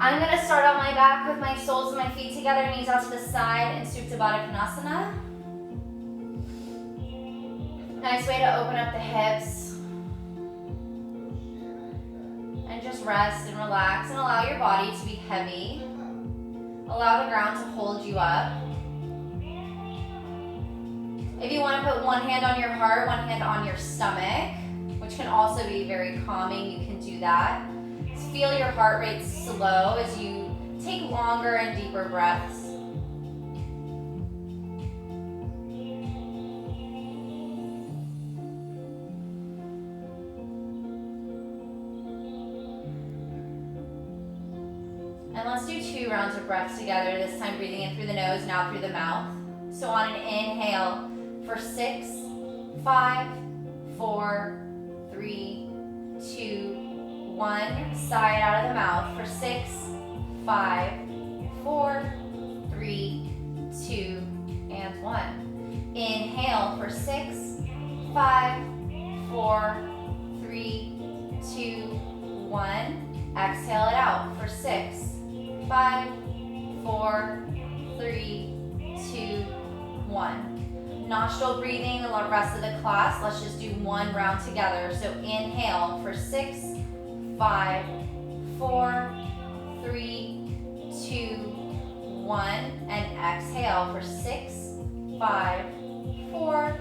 I'm going to start on my back with my soles of my feet together, knees out to the side in Supta Baddha Konasana. Nice way to open up the hips. And just rest and relax and allow your body to be heavy. Allow the ground to hold you up. If you want to put one hand on your heart, one hand on your stomach, which can also be very calming, you can do that. Feel your heart rate slow as you take longer and deeper breaths. And let's do 2 rounds of breaths together, this time breathing in through the nose, now through the mouth. So on an inhale for 6, 5, 4, 3, 2, 1. Sigh out of the mouth for 6, 5, 4, 3, 2, and 1. Inhale for 6, 5, 4, 3, 2, 1. Exhale it out for 6, 5, 4, 3, 2, 1. Nostril breathing the rest of the class. Let's just do 1 round together. So inhale for 6, 5, 4, 3, 2, 1. And exhale for 6, 5, 4,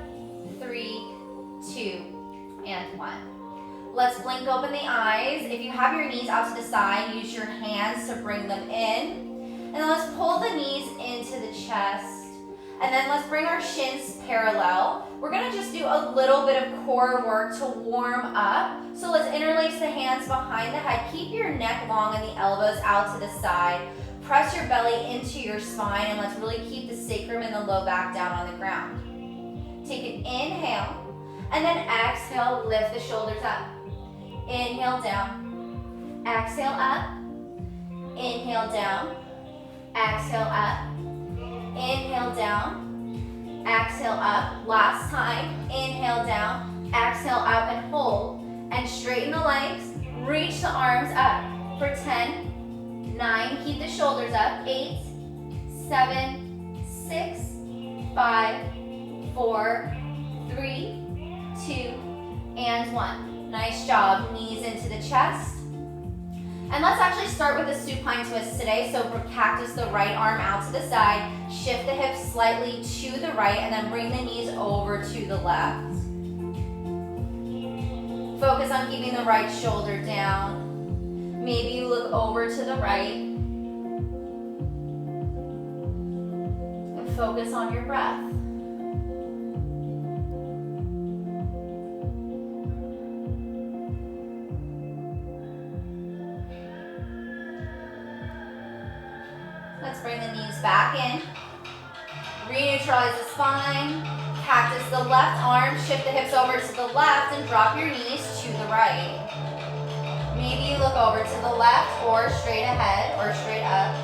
3, 2, and 1. Let's blink open the eyes. If you have your knees out to the side, use your hands to bring them in. And then let's pull the knees into the chest. And then let's bring our shins parallel. We're gonna just do a little bit of core work to warm up. So let's interlace the hands behind the head. Keep your neck long and the elbows out to the side. Press your belly into your spine, and let's really keep the sacrum and the low back down on the ground. Take an inhale, and then exhale, lift the shoulders up. Inhale down, exhale up, inhale down, exhale up, inhale down, exhale up. Last time, inhale down, exhale up and hold. And straighten the legs, reach the arms up for 10, 9, keep the shoulders up, 8, 7, 6, 5, 4, 3, 2, and 1. Nice job, knees into the chest. And let's actually start with a supine twist today. So cactus the right arm out to the side, shift the hips slightly to the right, and then bring the knees over to the left. Focus on keeping the right shoulder down. Maybe you look over to the right. And focus on your breath. Let's bring the knees back in. Re-neutralize the spine. Cactus the left arm. Shift the hips over to the left and drop your knees to the right. Maybe you look over to the left or straight ahead or straight up.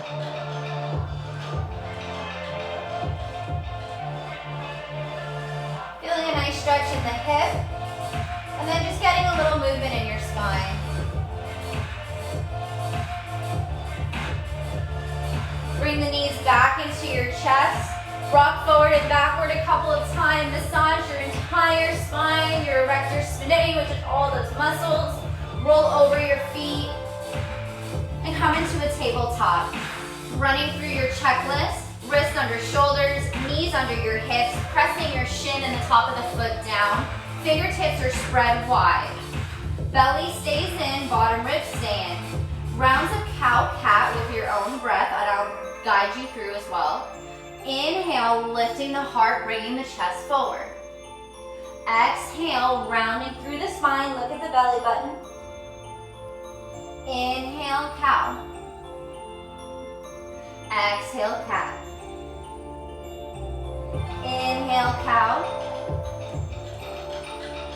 Feeling a nice stretch in the hip. And then just getting a little movement in your spine. Bring the knees back into your chest. Rock forward and backward a couple of times. Massage your entire spine, your erector spinae, which is all those muscles. Roll over your feet and come into a tabletop. Running through your checklist, wrists under shoulders, knees under your hips, pressing your shin and the top of the foot down. Fingertips are spread wide. Belly stays in, bottom ribs stay in. Rounds of cow-cat with your own breath, and I'll guide you through as well. Inhale, lifting the heart, bringing the chest forward. Exhale, rounding through the spine, look at the belly button. Inhale, cow. Exhale, cat. Inhale, cow.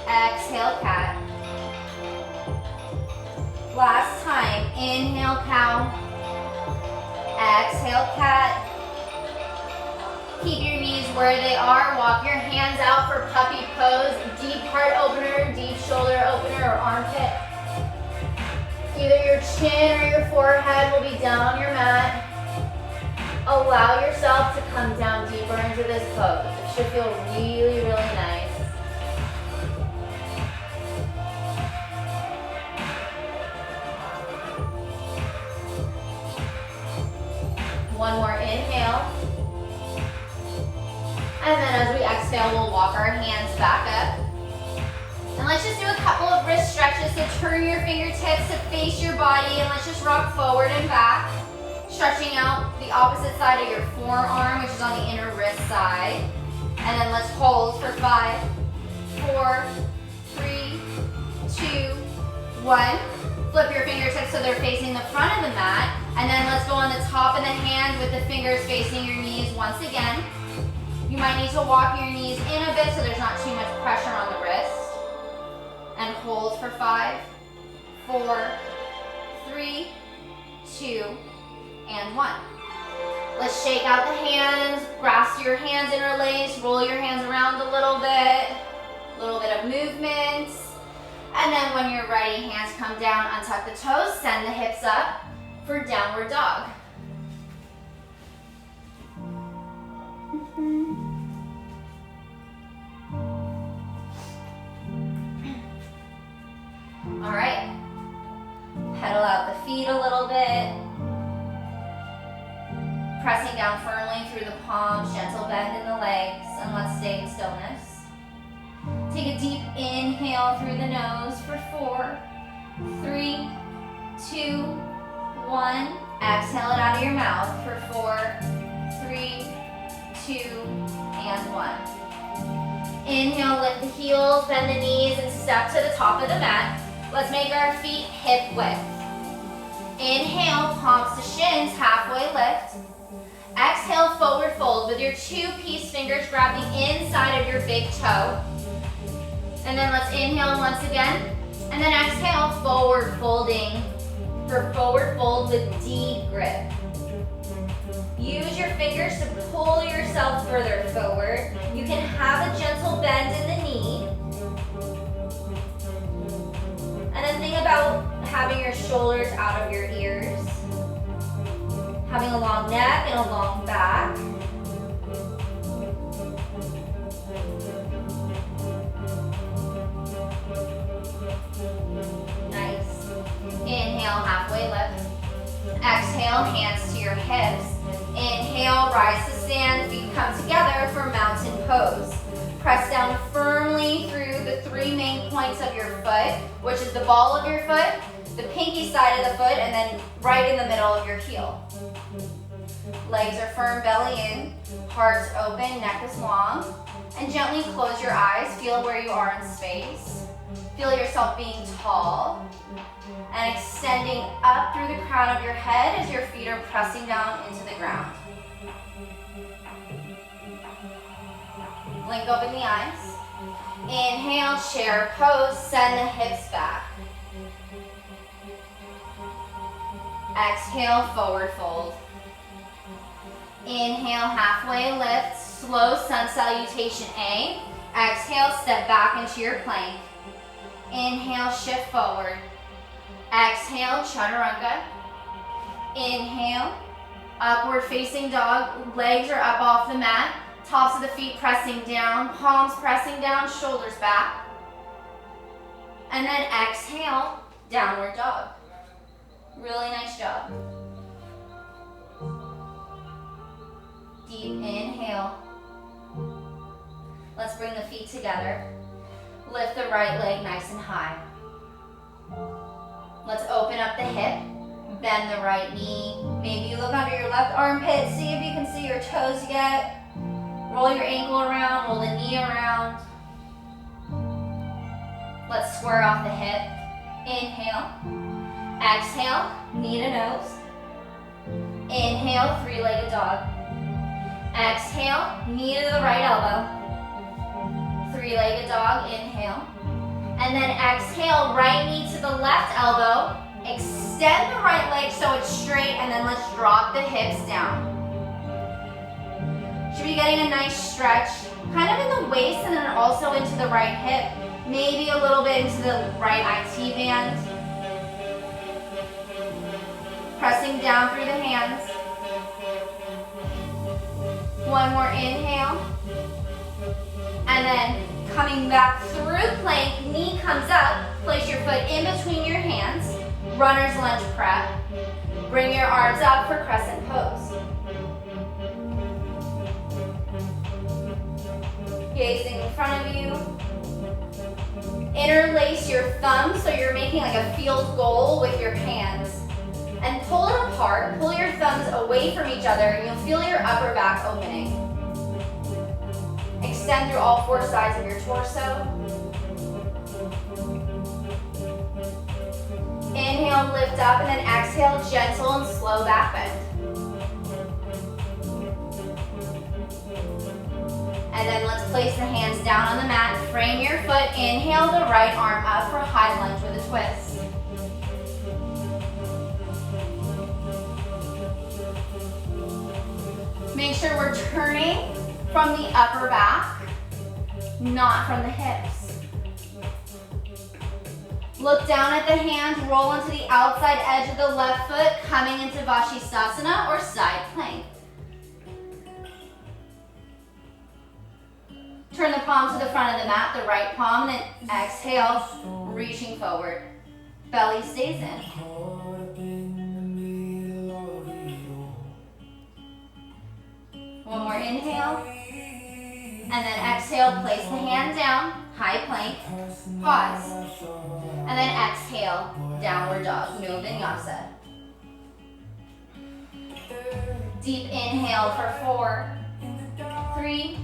Exhale, cat. Last time, inhale, cow. Exhale, cat. Keep your knees where they are. Walk your hands out for puppy pose. Deep heart opener, deep shoulder opener or armpit. Either your chin or your forehead will be down on your mat. Allow yourself to come down deeper into this pose. It should feel really, really nice. One more inhale. And then as we exhale, we'll walk our hands back up. And let's just do a couple of wrist stretches. So turn your fingertips to face your body and let's just rock forward and back. Stretching out the opposite side of your forearm, which is on the inner wrist side. And then let's hold for 5, 4, 3, 2, 1. Flip your fingertips so they're facing the front of the mat. And then let's go on the top of the hand with the fingers facing your knees once again. You might need to walk your knees in a bit so there's not too much pressure on the wrist. And hold for 5, 4, 3, 2, and 1. Let's shake out the hands, grasp your hands interlaced, roll your hands around a little bit of movement. And then when you're ready, hands come down, untuck the toes, send the hips up for downward dog. All right, pedal out the feet a little bit. Pressing down firmly through the palms, gentle bend in the legs, and let's stay in stillness. Take a deep inhale through the nose for 4, 3, 2, 1. Exhale it out of your mouth for 4, 3, 2, and 1. Inhale, lift the heels, bend the knees, and step to the top of the mat. Let's make our feet hip width. Inhale, palms to shins, halfway lift. Exhale, forward fold. With your 2-piece fingers, grab the inside of your big toe. And then let's inhale once again. And then exhale, forward folding for forward fold with deep grip. Use your fingers to pull yourself further forward. You can have a gentle bend in the knee. And then think about having your shoulders out of your ears. Having a long neck and a long back. Nice. Inhale, halfway lift. Exhale, hands to your hips. Inhale, rise to stand, feet come together for mountain pose. Press down firmly through the 3 main points of your foot, which is the ball of your foot, the pinky side of the foot, and then right in the middle of your heel. Legs are firm, belly in, heart's open, neck is long, and gently close your eyes. Feel where you are in space. Feel yourself being tall and extending up through the crown of your head as your feet are pressing down into the ground. Blink open the eyes. Inhale, chair pose, send the hips back. Exhale, forward fold. Inhale, halfway lift, slow sun salutation A. Exhale, step back into your plank. Inhale, shift forward. Exhale, chaturanga. Inhale, upward facing dog. Legs are up off the mat. Tops of the feet pressing down, palms pressing down, shoulders back. And then exhale, downward dog. Really nice job. Deep inhale. Let's bring the feet together. Lift the right leg nice and high. Let's open up the hip. Bend the right knee. Maybe you look under your left armpit. See if you can see your toes yet. Roll your ankle around, roll the knee around. Let's square off the hip. Inhale. Exhale, knee to nose. Inhale, 3-legged dog. Exhale, knee to the right elbow. 3-legged dog, inhale. And then exhale, right knee to the left elbow. Extend the right leg so it's straight, and then let's drop the hips down. Should be getting a nice stretch, kind of in the waist and then also into the right hip. Maybe a little bit into the right IT band. Pressing down through the hands. One more inhale. And then coming back through plank, knee comes up. Place your foot in between your hands. Runner's lunge prep. Bring your arms up for crescent pose. Gazing in front of you. Interlace your thumbs so you're making like a field goal with your hands. And pull it apart. Pull your thumbs away from each other and you'll feel your upper back opening. Extend through all four sides of your torso. Inhale, lift up, and then exhale, gentle and slow back bend. And then let's place the hands down on the mat. Frame your foot. Inhale the right arm up for high lunge with a twist. Make sure we're turning from the upper back, not from the hips. Look down at the hands, roll into the outside edge of the left foot, coming into Vashisthasana or side plank. Turn the palm to the front of the mat, the right palm, and then exhale, reaching forward. Belly stays in. One more inhale. And then exhale, place the hand down, high plank, pause. And then exhale, downward dog, no vinyasa. Deep inhale for 4, 3,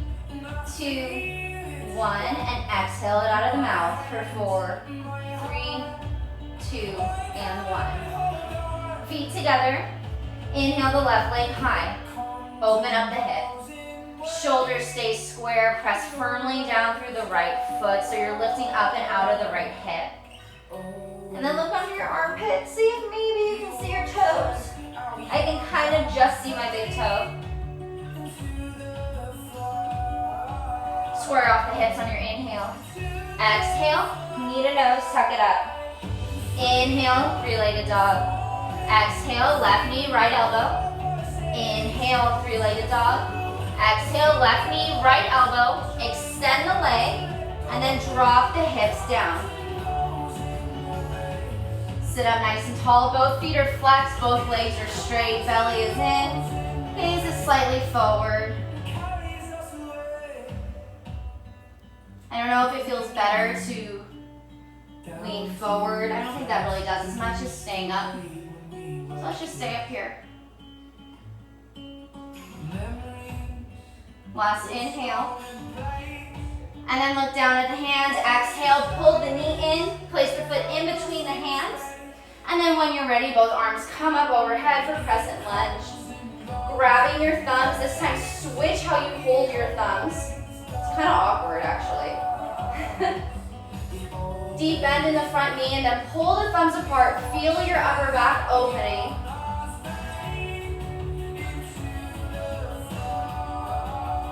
2, 1, and exhale it out of the mouth for 4, 3, 2, and 1. Feet together. Inhale the left leg high. Open up the hip. Shoulders stay square. Press firmly down through the right foot so you're lifting up and out of the right hip. And then look under your armpit. See if maybe you can see your toes. I can kind of just see my big toe. Square off the hips on your inhale. Exhale, knee to nose, tuck it up. Inhale, three-legged dog. Exhale, left knee, right elbow. Inhale, three-legged dog. Exhale, left knee, right elbow. Extend the leg, and then drop the hips down. Sit up nice and tall. Both feet are flexed, both legs are straight. Belly is in. Gaze is slightly forward. I don't know if it feels better to lean forward. I don't think that really does as much as staying up. So let's just stay up here. Last inhale. And then look down at the hands. Exhale, pull the knee in. Place the foot in between the hands. And then when you're ready, both arms come up overhead for crescent lunge. Grabbing your thumbs. This time switch how you hold your thumbs. It's kind of awkward actually. Deep bend in the front knee and then pull the thumbs apart. Feel your upper back opening.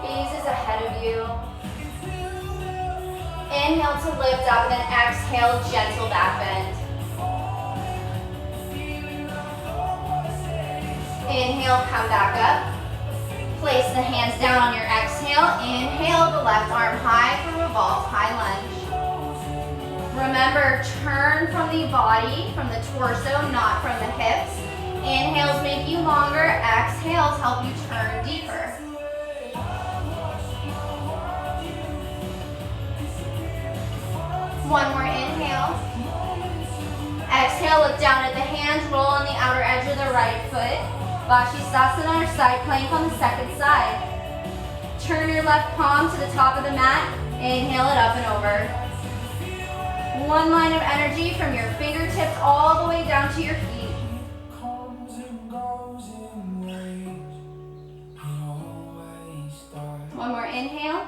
Gaze is ahead of you. Inhale to lift up and then exhale, gentle back bend. Inhale, come back up. Place the hands down on your exhale. Inhale the left arm high for revolved high lunge. Remember, turn from the body, from the torso, not from the hips. Inhales make you longer. Exhales help you turn deeper. One more inhale. Exhale, look down at the hands, roll on the outer edge of the right foot. Vashisthasana or side plank on the second side. Turn your left palm to the top of the mat. Inhale it up and over. One line of energy from your fingertips all the way down to your feet. One more inhale.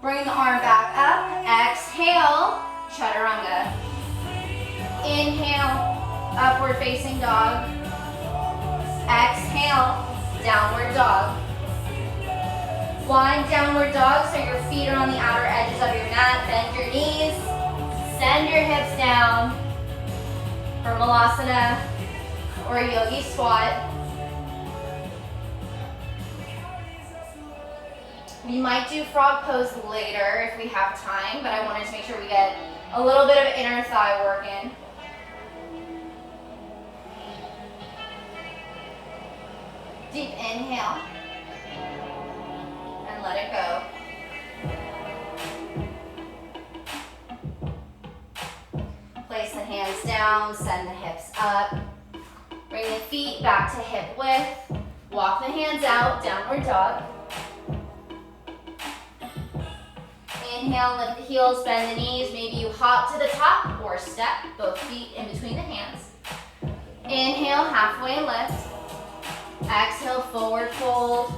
Bring the arm back up. Exhale, chaturanga. Inhale, upward facing dog. Exhale, downward dog. One downward dog so your feet are on the outer edges of your mat. Bend your knees. Send your hips down for Malasana. or a yogi squat. We might do frog pose later if we have time, but I wanted to make sure we get a little bit of inner thigh work in. Deep inhale, and let it go. Place the hands down, send the hips up. Bring the feet back to hip width. Walk the hands out, downward dog. Inhale, lift the heels, bend the knees. Maybe you hop to the top or step, both feet in between the hands. Inhale, halfway lift. Exhale, forward fold.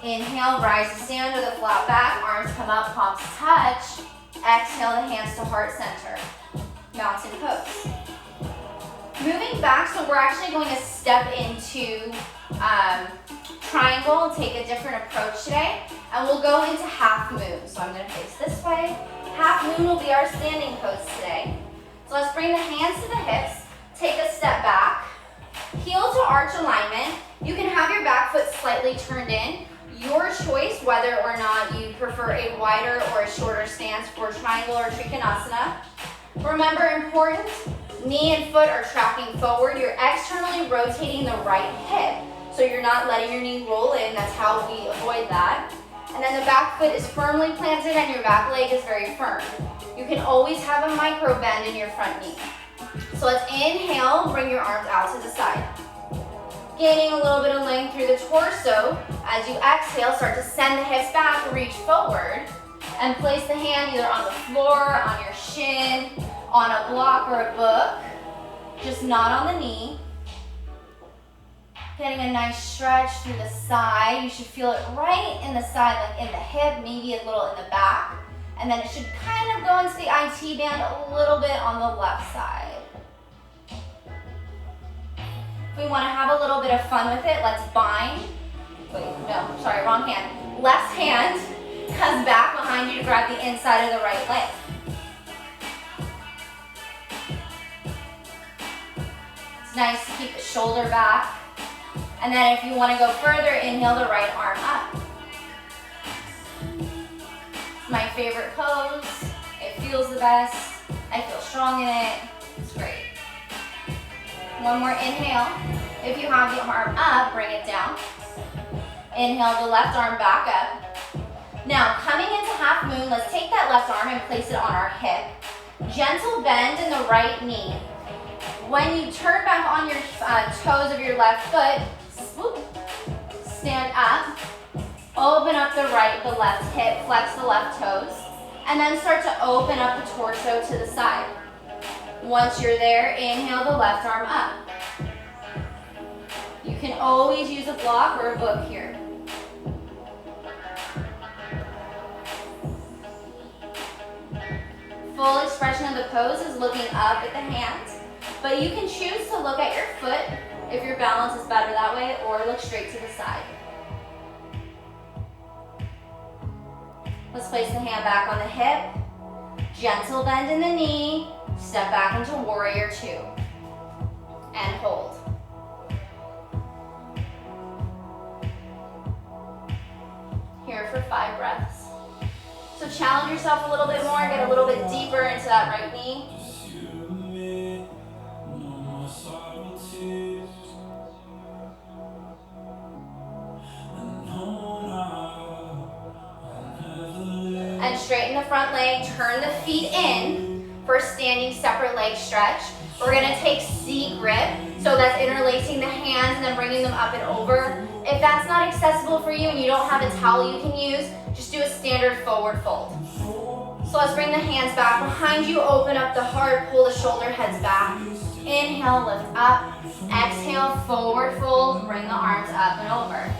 Inhale, rise to stand with a flat back. Arms come up, palms touch. Exhale, the hands to heart center. Mountain pose. Moving back, so we're actually going to step into triangle and take a different approach today. And we'll go into half moon. So I'm going to face this way. Half moon will be our standing pose today. So let's bring the hands to the hips. Take a step back. Heel to arch alignment. You can have your back foot slightly turned in. Your choice whether or not you prefer a wider or a shorter stance for triangle or trikonasana. Remember, important, knee and foot are tracking forward. You're externally rotating the right hip, so you're not letting your knee roll in. That's how we avoid that. And then the back foot is firmly planted and your back leg is very firm. You can always have a micro bend in your front knee. So let's inhale, bring your arms out to the side. Gaining a little bit of length through the torso. As you exhale, start to send the hips back, reach forward, and place the hand either on the floor, on your shin, on a block or a book, just not on the knee. Getting a nice stretch through the side. You should feel it right in the side, like in the hip, maybe a little in the back. And then it should kind of go into the IT band a little bit on the left side. If we want to have a little bit of fun with it, let's bind. Wait, no, sorry, wrong hand. Left hand comes back behind you to grab the inside of the right leg. It's nice to keep the shoulder back. And then if you want to go further, inhale the right arm up. It's my favorite pose. It feels the best. I feel strong in it. It's great. One more inhale. If you have the arm up, bring it down. Inhale the left arm back up. Now, coming into half moon, let's take that left arm and place it on our hip. Gentle bend in the right knee. When you turn back on your toes of your left foot, swoop, stand up, open up the left hip, flex the left toes, and then start to open up the torso to the side. Once you're there, inhale the left arm up. You can always use a block or a book here. Full expression of the pose is looking up at the hands, but you can choose to look at your foot if your balance is better that way, or look straight to the side. Let's place the hand back on the hip, gentle bend in the knee, step back into warrior two, and hold. Here for 5 breaths. So challenge yourself a little bit more, get a little bit deeper into that right knee. And straighten the front leg, turn the feet in for a standing separate leg stretch. We're gonna take C grip, so that's interlacing the hands and then bringing them up and over. If that's not accessible for you and you don't have a towel you can use, just do a standard forward fold. So let's bring the hands back behind you, open up the heart, pull the shoulder heads back. Inhale, lift up. Exhale, forward fold, bring the arms up and over.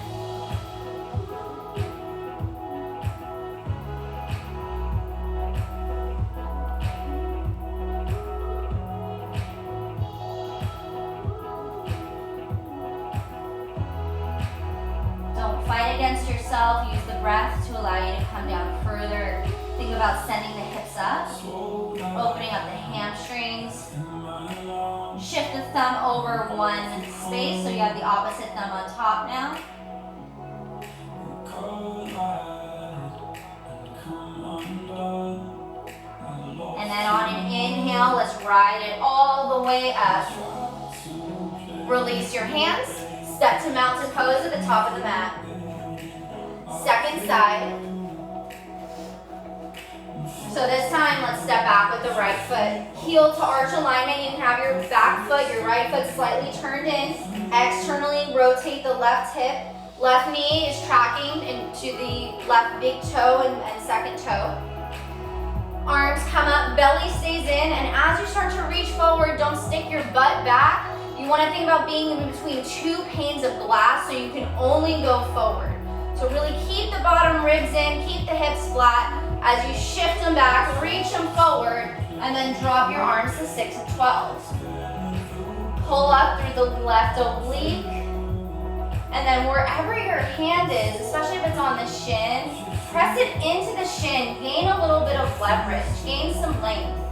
Fight against yourself, use the breath to allow you to come down further. Think about sending the hips up, opening up the hamstrings. Shift the thumb over one space, so you have the opposite thumb on top now. And then on an inhale, let's ride it all the way up. Release your hands. Step to mountain pose at the top of the mat. Second side. So this time, let's step back with the right foot. Heel to arch alignment. You can have your back foot, your right foot slightly turned in. Externally rotate the left hip. Left knee is tracking into the left big toe and second toe. Arms come up, belly stays in, and as you start to reach forward, don't stick your butt back. You want to think about being in between two panes of glass so you can only go forward. So really keep the bottom ribs in, keep the hips flat. As you shift them back, reach them forward, and then drop your arms to 6 and 12. Pull up through the left oblique. And then wherever your hand is, especially if it's on the shin, press it into the shin. Gain a little bit of leverage. Gain some length.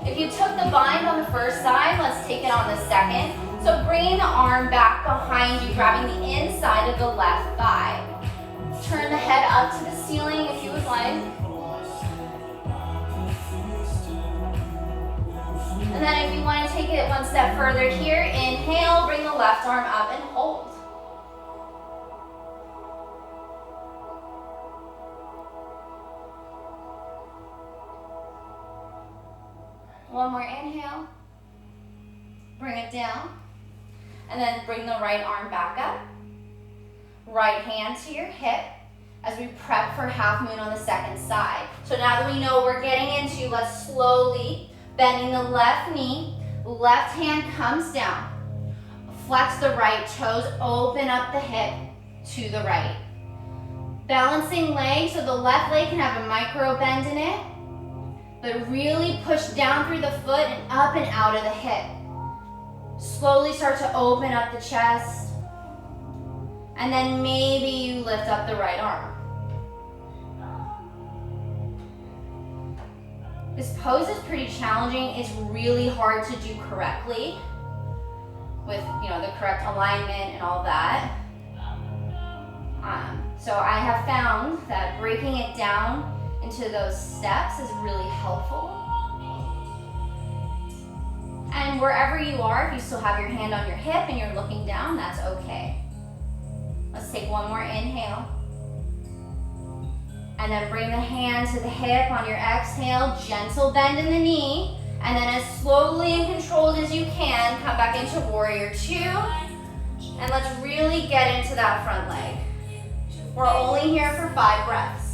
If you took the bind on the first side, let's take it on the second. So bringing the arm back behind you, grabbing the inside of the left thigh. Turn the head up to the ceiling if you would like. And then if you want to take it one step further here, inhale, bring the left arm up and hold. One more inhale. Bring it down. And then bring the right arm back up. Right hand to your hip as we prep for half moon on the second side. So now that we know what we're getting into, let's slowly bending the left knee, left hand comes down. Flex the right toes, open up the hip to the right. Balancing leg, so the left leg can have a micro bend in it, but really push down through the foot and up and out of the hip. Slowly start to open up the chest, and then maybe you lift up the right arm. This pose is pretty challenging. It's really hard to do correctly with, the correct alignment and all that. So I have found that breaking it down into those steps is really helpful. And wherever you are, if you still have your hand on your hip and you're looking down, that's okay. Let's take one more inhale. And then bring the hand to the hip on your exhale, gentle bend in the knee. And then as slowly and controlled as you can, come back into warrior two. And let's really get into that front leg. We're only here for 5 breaths.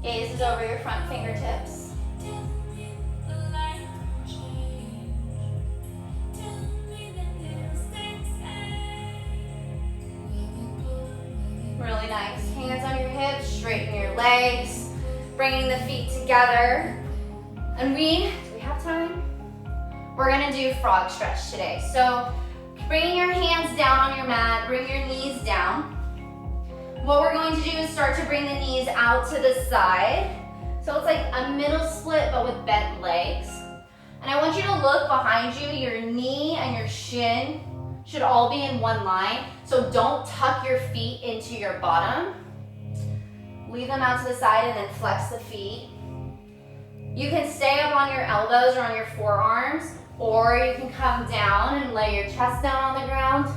Gaze is over your front fingertips. Really nice. Hands on your hips, straighten your legs, bringing the feet together. And do we have time? We're gonna do frog stretch today. So bringing your hands down on your mat, bring your knees down. What we're going to do is start to bring the knees out to the side. So it's like a middle split, but with bent legs. And I want you to look behind you. Your knee and your shin should all be in one line. So don't tuck your feet into your bottom. Leave them out to the side and then flex the feet. You can stay up on your elbows or on your forearms, or you can come down and lay your chest down on the ground.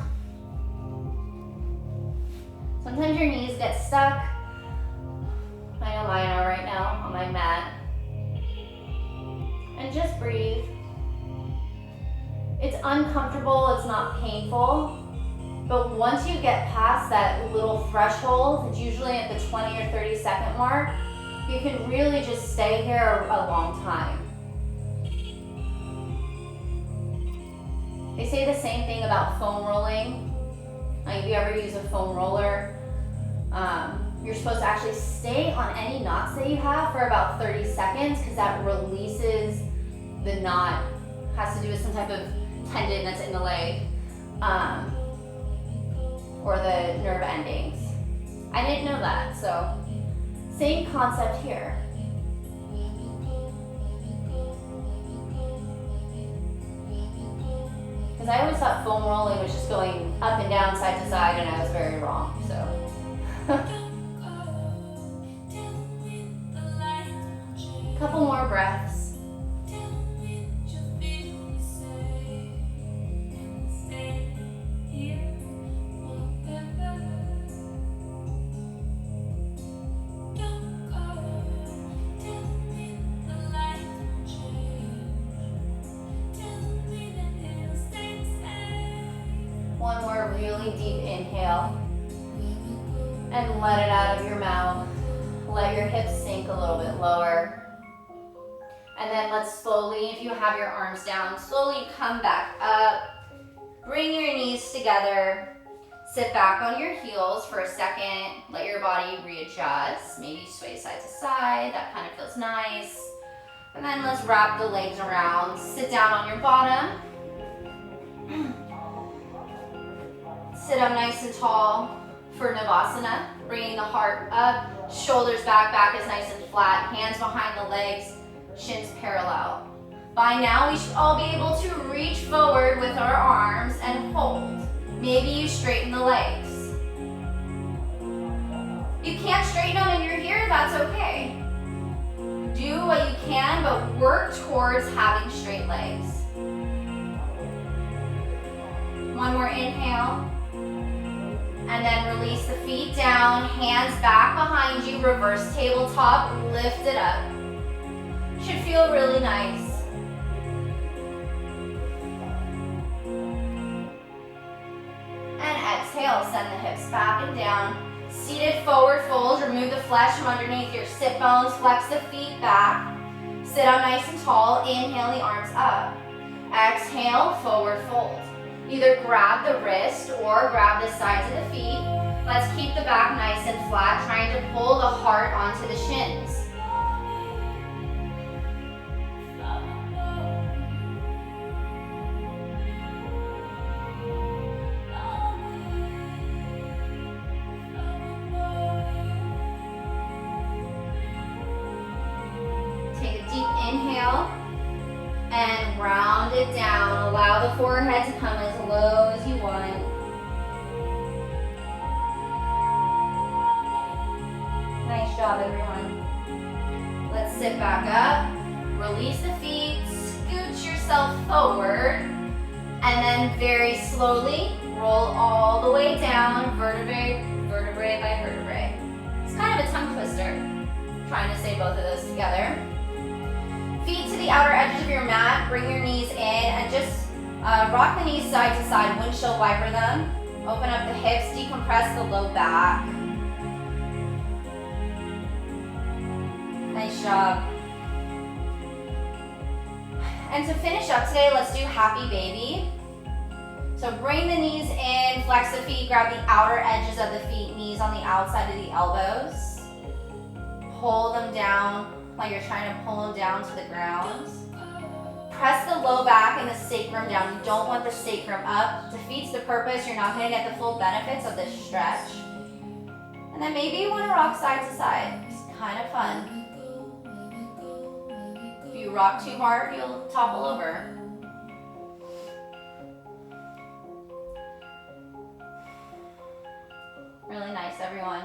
Sometimes your knees get stuck. I know mine are right now on my mat. And just breathe. It's uncomfortable, it's not painful, but once you get past that little threshold, it's usually at the 20 or 30 second mark, you can really just stay here a long time. They say the same thing about foam rolling. Like if you ever use a foam roller, you're supposed to actually stay on any knots that you have for about 30 seconds because that releases the knot. Has to do with some type of tendon that's in the leg or the nerve endings. I didn't know that, so same concept here. Because I always thought foam rolling was just going up and down, side to side, and I was very wrong, so. Couple more breaths. One more really deep inhale. And let it out of your mouth. Let your hips sink a little bit lower. And then let's slowly, if you have your arms down, slowly come back up. Bring your knees together. Sit back on your heels for a second. Let your body readjust. Maybe sway side to side. That kind of feels nice. And then let's wrap the legs around. Sit down on your bottom. Sit up nice and tall for Navasana. Bringing the heart up. Shoulders back. Back is nice and flat. Hands behind the legs. Shins parallel. By now, we should all be able to reach forward with our arms and hold. Maybe you straighten the legs. You can't straighten them and you're here, that's okay. Do what you can, but work towards having straight legs. One more inhale. And then release the feet down, hands back behind you, reverse tabletop, lift it up. Should feel really nice. And exhale, send the hips back and down. Seated forward fold, remove the flesh from underneath your sit bones, flex the feet back. Sit up nice and tall, inhale the arms up. Exhale, forward fold. Either grab the wrist or grab the sides of the feet. Let's keep the back nice and flat, trying to pull the heart onto the shins. Inhale and round it down. Allow the forehead to come as low as you want. Nice job, everyone. Let's sit back up. Release the feet. Scoot yourself forward. And then very slowly roll all the way down, vertebrae by vertebrae. It's kind of a tongue twister. I'm trying to say both of those together. Feet to the outer edges of your mat, bring your knees in and just rock the knees side to side, windshield wiper them. Open up the hips, decompress the low back. Nice job. And to finish up today, let's do happy baby. So bring the knees in, flex the feet, grab the outer edges of the feet, knees on the outside of the elbows. Pull them down while you're trying to pull them down to the ground. Press the low back and the sacrum down. You don't want the sacrum up. Defeats the purpose. You're not going to get the full benefits of this stretch. And then maybe you want to rock side to side. It's kind of fun. If you rock too hard, you'll topple over. Really nice, everyone.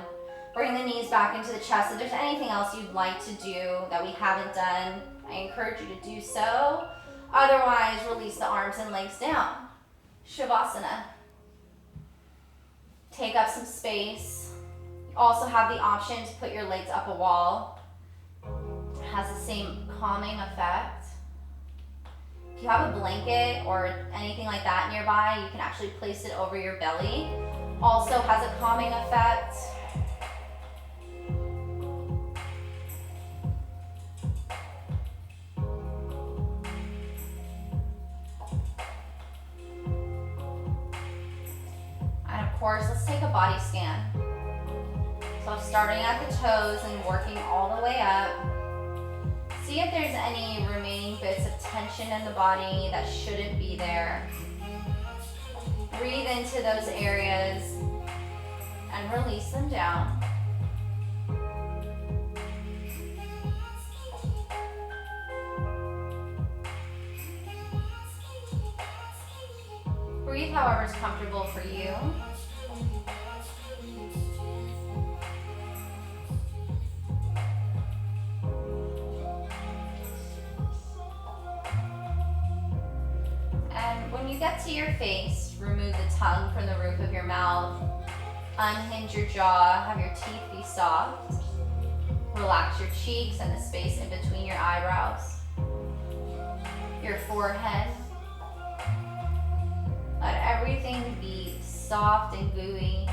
Bring the knees back into the chest. If there's anything else you'd like to do that we haven't done, I encourage you to do so. Otherwise, release the arms and legs down. Shavasana. Take up some space. You also have the option to put your legs up a wall. It has the same calming effect. If you have a blanket or anything like that nearby, you can actually place it over your belly. Also has a calming effect. And of course, let's take a body scan. So starting at the toes and working all the way up. See if there's any remaining bits of tension in the body that shouldn't be there. Breathe into those areas and release them down. Breathe however is comfortable for you. And when you get to your face, remove the tongue from the roof of your mouth. Unhinge your jaw, have your teeth be soft. Relax your cheeks and the space in between your eyebrows. Your forehead. Let everything be soft and gooey.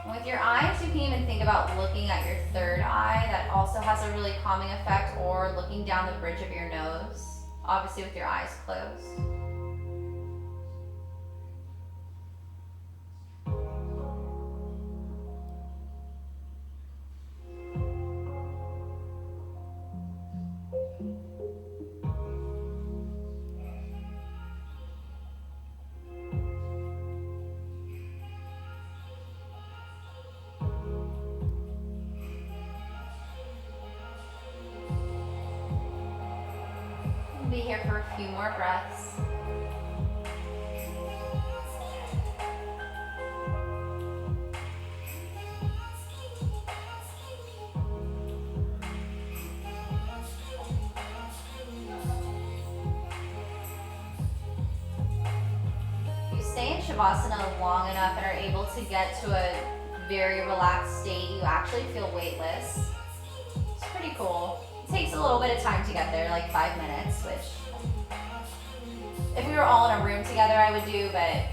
With your eyes, you can even think about looking at your third eye. That also has a really calming effect, or looking down the bridge of your nose, obviously with your eyes closed. Be here for a few more breaths. If you stay in Shavasana long enough and are able to get to a very relaxed state, you actually feel weightless. It's pretty cool. Takes a little bit of time to get there, like 5 minutes, which if we were all in a room together I would do, but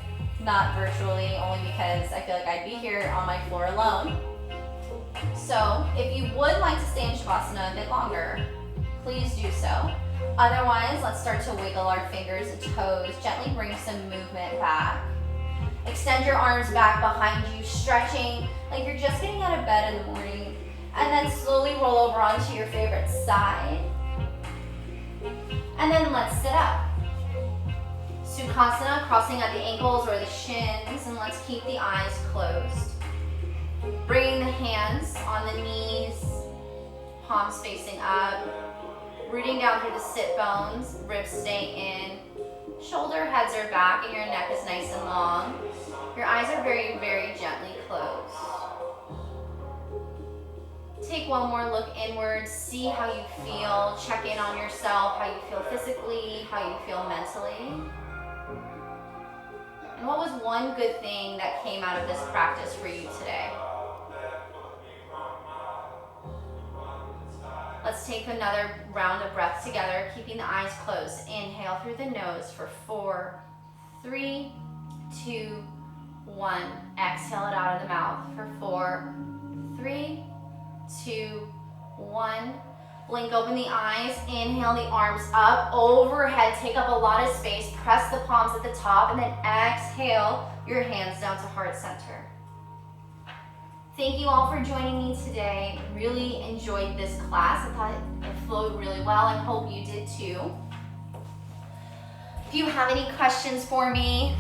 not virtually, only because I feel like I'd be here on my floor alone. So if you would like to stay in Shavasana a bit longer, please do so. Otherwise, let's start to wiggle our fingers and toes, gently bring some movement back. Extend your arms back behind you, stretching like you're just getting out of bed in the morning. And then slowly roll over onto your favorite side. And then let's sit up. Sukhasana, crossing at the ankles or the shins, and let's keep the eyes closed. Bringing the hands on the knees, palms facing up, rooting down through the sit bones, ribs stay in, shoulder heads are back, and your neck is nice and long. Your eyes are very, very gently closed. Take one more look inwards, see how you feel, check in on yourself, how you feel physically, how you feel mentally. And what was one good thing that came out of this practice for you today? Let's take another round of breath together, keeping the eyes closed. Inhale through the nose for 4, 3, 2, 1. Exhale it out of the mouth for 4, 3, 2, 1. Blink open the eyes. Inhale the arms up, overhead. Take up a lot of space. Press the palms at the top, and then exhale your hands down to heart center. Thank you all for joining me today. Really enjoyed this class. I thought it flowed really well. I hope you did too. If you have any questions for me,